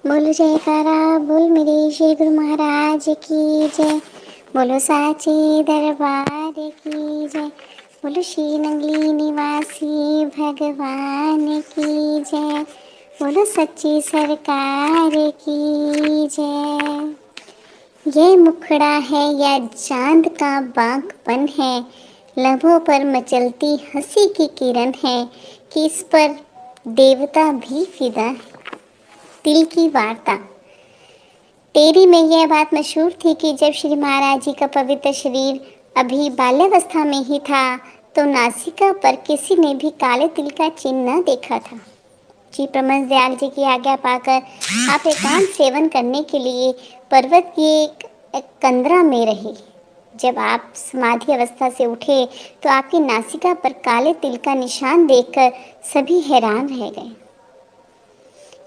बोलो जयकारा बोल मेरे श्री गुरु महाराज की जय। बोलो साचे दरबार की जय। बोलो श्री नगली निवासी भगवान की जय। बोलो सच्ची सरकार की जय। ये मुखड़ा है या चांद का बांकपन है, लबों पर मचलती हंसी की किरण है कि इस पर देवता भी फिदा है। दिल की वार्ता। टेरी में यह बात मशहूर थी कि जब श्री महाराज जी का पवित्र शरीर अभी बाल्यावस्था में ही था तो नासिका पर किसी ने भी काले तिल का चिन्ह न देखा था। श्री प्रमथ दयाल जी की आज्ञा पाकर आप एकांत सेवन करने के लिए पर्वत की एक कंदरा में रहे। जब आप समाधि अवस्था से उठे तो आपकी नासिका पर काले तिल का निशान देखकर सभी हैरान रह गए।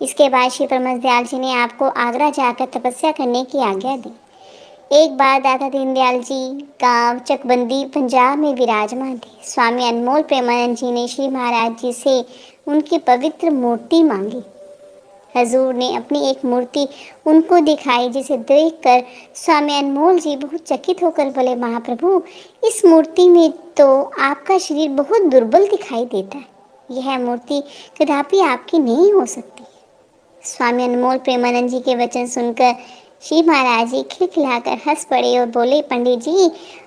इसके बाद श्री प्रमथ दयाल जी ने आपको आगरा जाकर तपस्या करने की आज्ञा दी। एक बार दादा दीनदयाल जी गांव चकबंदी पंजाब में विराजमान थे। स्वामी अनमोल प्रेमानंद जी ने श्री महाराज जी से उनकी पवित्र मूर्ति मांगी। हजूर ने अपनी एक मूर्ति उनको दिखाई, जिसे देखकर स्वामी अनमोल जी बहुत चकित होकर बोले, महाप्रभु, इस मूर्ति में तो आपका शरीर बहुत दुर्बल दिखाई देता है। यह मूर्ति कदापि आपकी नहीं हो सकती। स्वामी अनमोल प्रेमानंद जी के वचन सुनकर श्री महाराज जी खिलखिलाकर हंस पड़े और बोले, पंडित जी,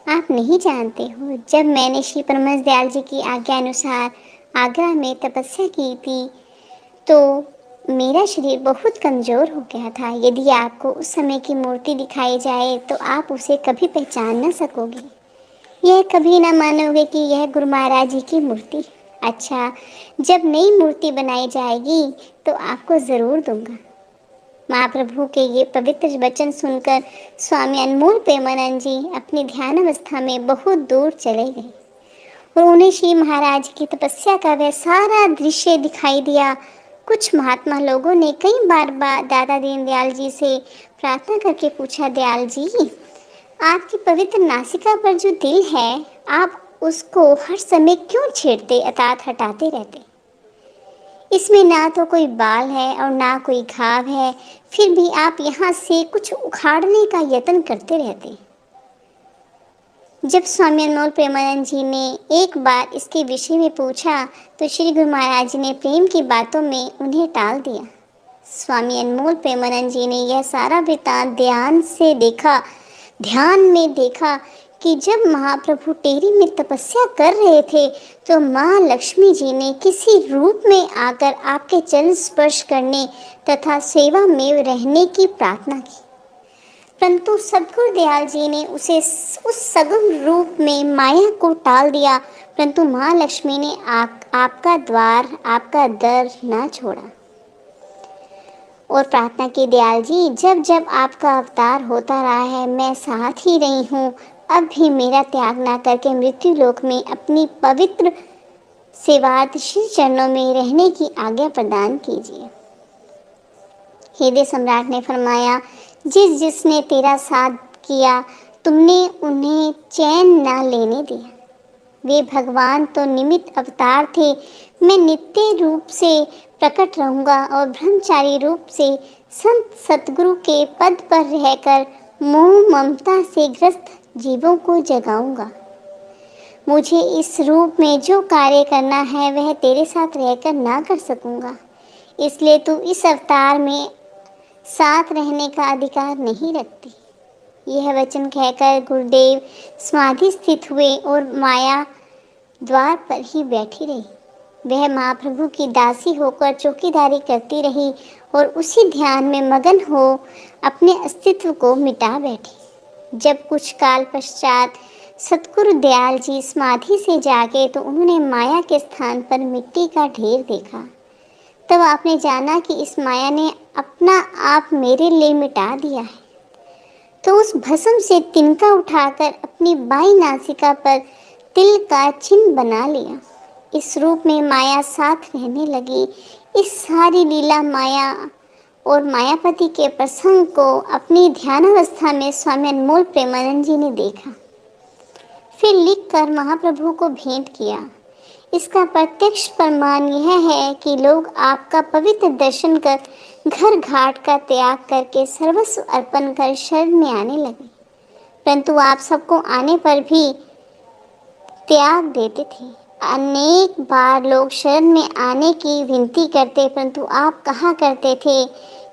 आप नहीं जानते हो, जब मैंने श्री परमहंस दयाल जी की आज्ञा अनुसार आगरा में तपस्या की थी तो मेरा शरीर बहुत कमजोर हो गया था। यदि आपको उस समय की मूर्ति दिखाई जाए तो आप उसे कभी पहचान न सकोगे। यह कभी न मानोगे कि यह गुरु महाराज जी की मूर्ति। अच्छा, जब नई मूर्ति बनाई जाएगी तो आपको जरूर दूंगा। महाप्रभु के ये पवित्र वचन सुनकर स्वामी अनमोल प्रेमानंद जी अपनी ध्यान अवस्था में बहुत दूर चले गए और उन्हें श्री महाराज की तपस्या का वह सारा दृश्य दिखाई दिया। कुछ महात्मा लोगों ने कई बार दादा दीनदयाल जी से प्रार्थना करके पूछा, दयाल जी, आपकी पवित्र नासिका पर जो तिल है, आप उसको हर समय क्यों छेड़ते अर्थात हटाते रहते? इसमें ना तो कोई बाल है और ना कोई घाव है, फिर भी आप यहाँ से कुछ उखाड़ने का यत्न करते रहते। जब स्वामी अनमोल प्रेमानंद जी ने एक बार इसके विषय में पूछा तो श्री गुरु महाराज जी ने प्रेम की बातों में उन्हें टाल दिया। स्वामी अनमोल प्रेमानंद जी ने यह सारा वृत्तांत ध्यान में देखा कि जब महाप्रभु टेरी में तपस्या कर रहे थे तो माँ लक्ष्मी जी ने किसी रूप में आकर आपके चरण स्पर्श करने तथा सेवा में रहने की प्रार्थना की, परंतु सद्गुरु दयाल जी ने उस सगुण रूप में माया को टाल दिया, परंतु माँ लक्ष्मी ने आपका द्वार, आपका दर न छोड़ा और प्रार्थना की, दयाल जी, जब जब आपका अवतार होता रहा है मैं साथ ही रही हूँ, अब भी मेरा त्याग ना करके मृत्यु लोक में अपनी पवित्र सेवात श्री चरणों में रहने की आज्ञा प्रदान कीजिए। हृदय सम्राट ने फरमाया, जिसने तेरा साथ किया तुमने उन्हें चैन ना लेने दिया। वे भगवान तो निमित्त अवतार थे, मैं नित्य रूप से प्रकट रहूंगा और ब्रह्मचारी रूप से संत सतगुरु के पद पर रहकर मोह ममता से ग्रस्त जीवों को जगाऊंगा। मुझे इस रूप में जो कार्य करना है वह तेरे साथ रहकर ना कर सकूंगा, इसलिए तू इस अवतार में साथ रहने का अधिकार नहीं रखती। यह वचन कहकर गुरुदेव समाधि स्थित हुए और माया द्वार पर ही बैठी रही। वह महाप्रभु की दासी होकर चौकीदारी करती रही और उसी ध्यान में मगन हो अपने अस्तित्व को मिटा बैठी। जब कुछ काल पश्चात सतगुरु दयाल जी समाधि से जागे तो उन्होंने माया के स्थान पर मिट्टी का ढेर देखा। तब आपने जाना कि इस माया ने अपना आप मेरे लिए मिटा दिया है। तो उस भस्म से तिनका उठाकर अपनी बाई नासिका पर तिल का चिन्ह बना लिया। इस रूप में माया साथ रहने लगी। इस सारी लीला माया और मायापति के प्रसंग को अपनी ध्यानावस्था में स्वामी अनमोल प्रेमानंद जी ने देखा, फिर लिखकर महाप्रभु को भेंट किया। इसका प्रत्यक्ष प्रमाण यह है कि लोग आपका पवित्र दर्शन कर घर घाट का त्याग करके सर्वस्व अर्पण कर शरण में आने लगे। परंतु आप सबको आने पर भी त्याग देते थे। अनेक बार लोग शरण में आने की विनती करते, परंतु आप कहा करते थे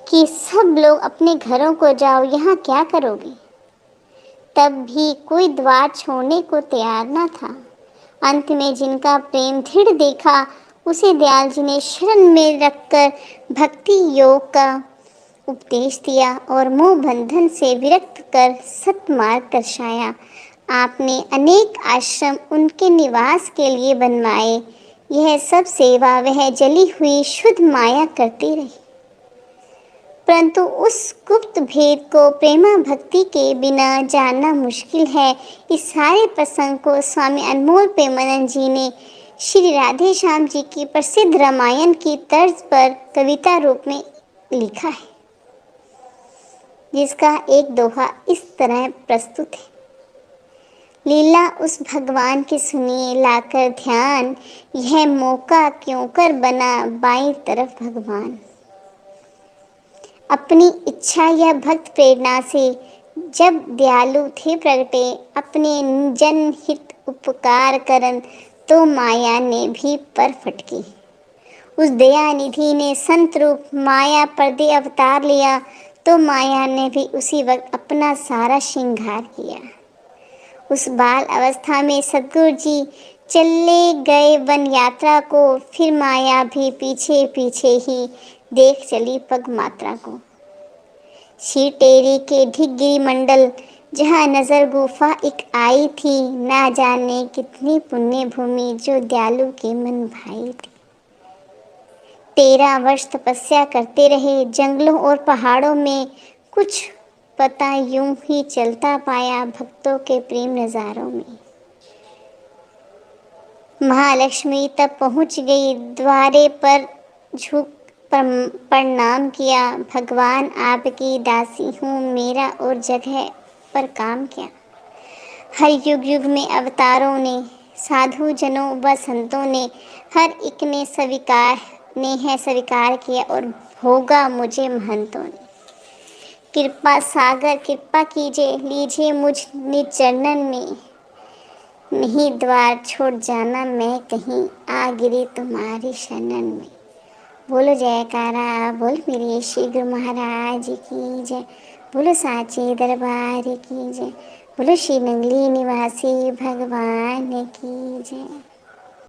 कि सब लोग अपने घरों को जाओ, यहाँ क्या करोगे। तब भी कोई द्वार छोड़ने को तैयार न था। अंत में जिनका प्रेम दृढ़ देखा, उसे दयाल जी ने शरण में रखकर भक्ति योग का उपदेश दिया और मोह बंधन से विरक्त कर सतमार्ग दर्शाया। आपने अनेक आश्रम उनके निवास के लिए बनवाए। यह सब सेवा वह जली हुई शुद्ध माया करती रही। परंतु उस गुप्त भेद को प्रेमा भक्ति के बिना जानना मुश्किल है। इस सारे प्रसंग को स्वामी अनमोल प्रेमानंद जी ने श्री राधे श्याम जी की प्रसिद्ध रामायण की तर्ज पर कविता रूप में लिखा है, जिसका एक दोहा इस तरह प्रस्तुत है। लीला उस भगवान की सुनिए लाकर ध्यान, यह मौका क्यों कर बना बाईं तरफ भगवान। अपनी इच्छा या भक्त प्रेरणा से जब दयालु थे प्रगटे, अपने जन हित उपकार करन तो माया ने भी पर फटकी। उस दया निधि ने संत रूप माया पर्दे अवतार लिया, तो माया ने भी उसी वक्त अपना सारा श्रृंगार किया। उस बाल अवस्था में सद्गुरु जी चले गए वन यात्रा को, फिर माया भी पीछे पीछे ही देख चली पग मात्रा को। शी टेरी के ढिगगिरी मंडल जहाँ नजर गुफा एक आई थी, ना जाने कितनी पुण्य भूमि जो दयालु के मन भाई थी। 13 वर्ष तपस्या करते रहे जंगलों और पहाड़ों में, कुछ पता यूं ही चलता पाया भक्तों के प्रेम नजारों में। महालक्ष्मी तब पहुंच गई द्वारे पर, झुक प्रणाम किया, भगवान आपकी दासी हूँ, मेरा और जगह पर काम किया। हर युग युग में अवतारों ने, साधु जनों व संतों ने, हर एक ने स्वीकार किया और भोगा मुझे महंतों ने। कृपा सागर कृपा कीजिए, लीजिए मुझ निज चरणन में, नहीं द्वार छोड़ जाना मैं कहीं, आ गिरी तुम्हारी शरणन में। बोलो जयकारा बोल मेरे श्री गुरु महाराज की जय। बोलो साचे दरबार की जय। बोलो श्री नंगली निवासी भगवान की जय।